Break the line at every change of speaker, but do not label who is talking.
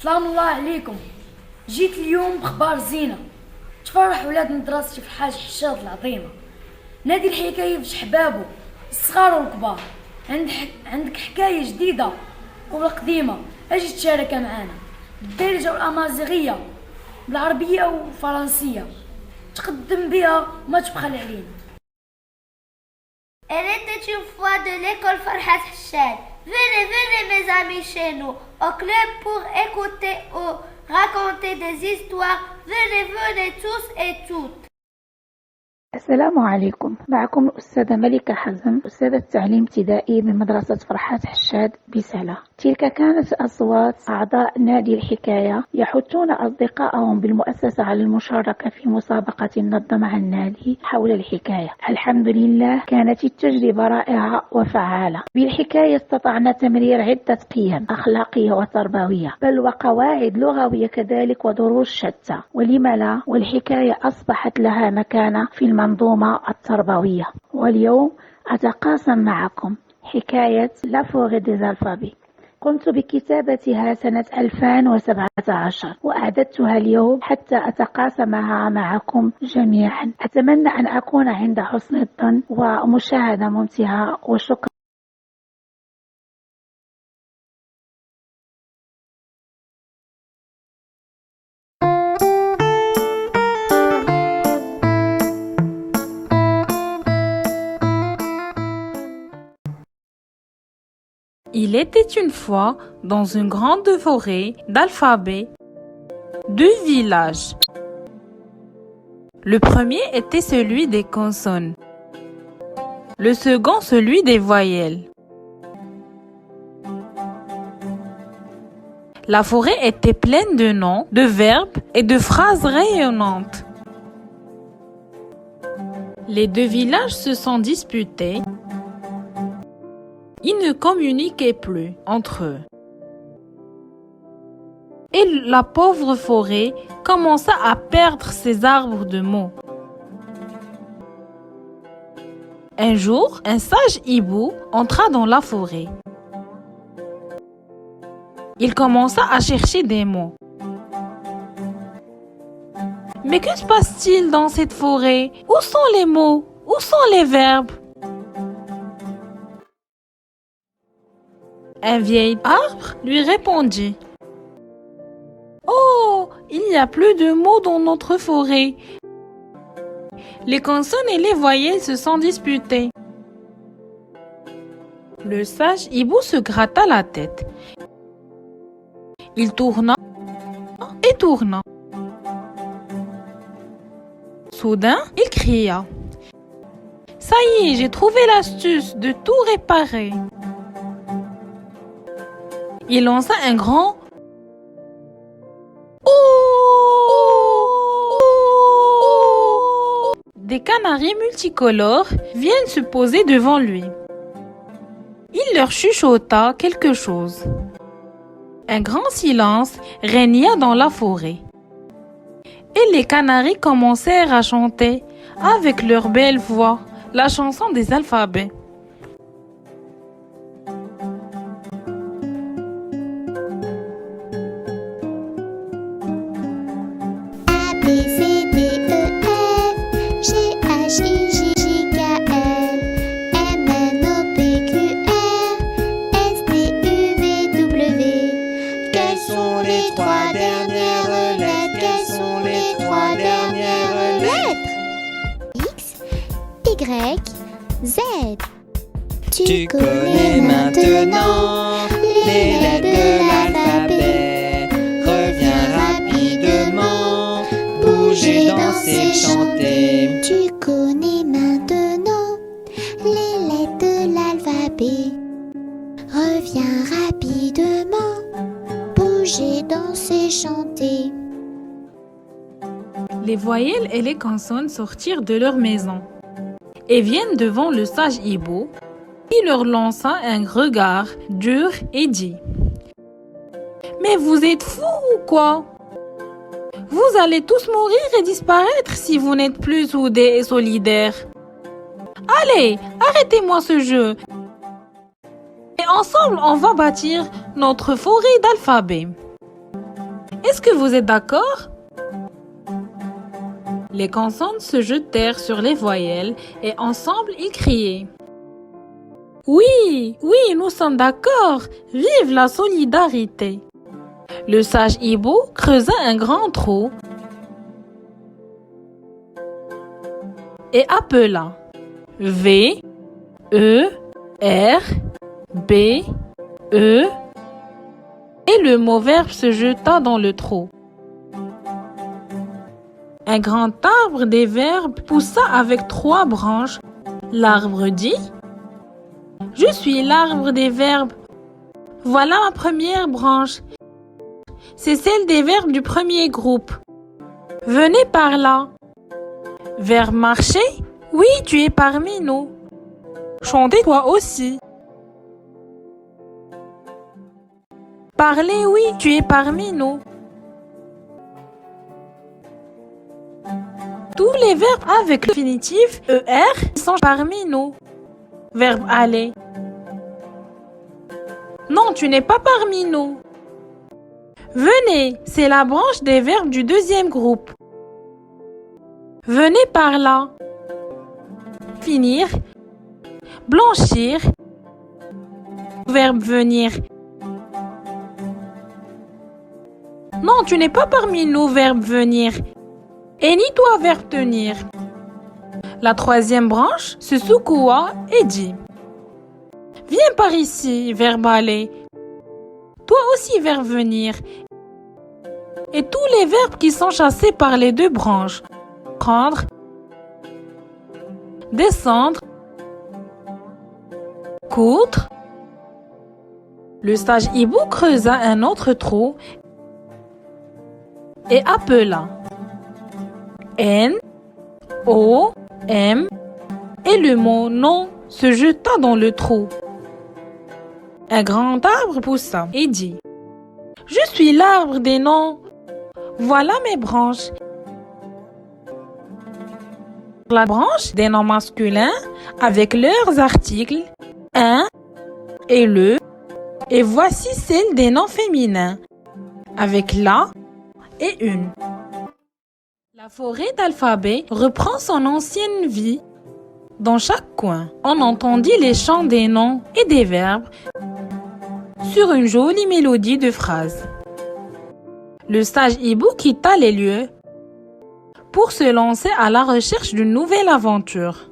سلام الله عليكم. جيت اليوم بخبار زينة تفرح ولاد مدرستي في الحاج حشاد العظيمة. نادي الحكاية في شحبابو الصغار والكبار. عندك حكاية جديدة ولا قديمة اجي تشارك معانا بالدارجة والأمازيغية بالعربية والفرنسية تقدم بها وما تبخل علينا.
Elle était une fois de l'école Farhat Hachad. Venez mes amis chez nous, au club pour écouter ou raconter des histoires. Venez tous et toutes.
السلام عليكم. معكم الأستاذة ملكة حزم، أستاذة تعليم ابتدائي من مدرسة فرحات حشاد بسلا. تلك كانت أصوات أعضاء نادي الحكاية يحثون أصدقائهم بالمؤسسة على المشاركة في مسابقة نظمها النادي حول الحكاية. الحمد لله كانت التجربة رائعة وفعالة. بالحكاية استطعنا تمرير عدة قيم أخلاقية وتربوية بل وقواعد لغوية كذلك ودروس شتى، ولم لا، والحكاية أصبحت لها مكانة في المنظومة التربوية. واليوم أتقاسم معكم حكاية لا فوري ديز ألفابي. قمت بكتابتها سنة 2017 وأعددتها اليوم حتى أتقاسمها معكم جميعا. أتمنى أن أكون عند حسن الظن ومشاهدة ممتعة، وشكرا.
Il était une fois, dans une grande forêt d'alphabets, deux villages. Le premier était celui des consonnes, le second celui des voyelles. La forêt était pleine de noms, de verbes et de phrases rayonnantes. Les deux villages se sont disputés. Ils ne communiquaient plus entre eux. Et la pauvre forêt commença à perdre ses arbres de mots. Un jour, un sage hibou entra dans la forêt. Il commença à chercher des mots. Mais que se passe-t-il dans cette forêt? Où sont les mots? Où sont les verbes? Un vieil arbre lui répondit. Oh, il n'y a plus de mots dans notre forêt. Les consonnes et les voyelles se sont disputées. Le sage hibou se gratta la tête. Il tourna et tourna. Soudain, il cria. Ça y est, j'ai trouvé l'astuce de tout réparer. Il lança un grand « Oh !» Des canaris multicolores viennent se poser devant lui. Il leur chuchota quelque chose. Un grand silence régna dans la forêt. Et les canaris commencèrent à chanter avec leur belle voix la chanson des alphabets.
Y, Z.
Tu connais maintenant les lettres de l'alphabet. Reviens rapidement, bouger, danser, chanter.
Tu connais maintenant les lettres de l'alphabet. Reviens rapidement, bouger, danser, chanter.
Les voyelles et les consonnes sortirent de leur maison et viennent devant le sage hibou, qui leur lança un regard dur et dit « Mais vous êtes fous ou quoi? Vous allez tous mourir et disparaître si vous n'êtes plus soudés et solidaires. Allez, arrêtez-moi ce jeu et ensemble on va bâtir notre forêt d'alphabets. » Est-ce que vous êtes d'accord? Les consonnes se jetèrent sur les voyelles et ensemble ils criaient. Oui, oui, nous sommes d'accord. Vive la solidarité. Le sage hibou creusa un grand trou et appela V, E, R, B, E, et le mot verbe se jeta dans le trou. Un grand arbre des verbes poussa avec 3 branches. L'arbre dit: Je suis l'arbre des verbes. Voilà ma première branche. C'est celle des verbes du premier groupe. Venez par là. Verbe marcher? Oui, tu es parmi nous. Chanter toi aussi. Parler, oui, tu es parmi nous. Tous les verbes avec l'infinitif ER sont parmi nous. Verbe aller. Non, tu n'es pas parmi nous. Venez, c'est la branche des verbes du deuxième groupe. Venez par là. Finir. Blanchir. Verbe venir. Non, tu n'es pas parmi nous, verbe venir. Et ni toi, verbe tenir. La troisième branche se secoua et dit: Viens par ici, verbe aller. Toi aussi, verbe venir. Et tous les verbes qui sont chassés par les 2 branches. Prendre, descendre, coudre. Le sage hibou creusa un autre trou et appela N, O, M, et le mot non se jeta dans le trou. Un grand arbre poussa et dit: Je suis l'arbre des noms. Voilà mes branches. La branche des noms masculins avec leurs articles un et le, et voici celle des noms féminins avec la et une. La forêt d'alphabet reprend son ancienne vie. Dans chaque coin, on entendit les chants des noms et des verbes sur une jolie mélodie de phrases. Le sage hibou quitta les lieux pour se lancer à la recherche d'une nouvelle aventure.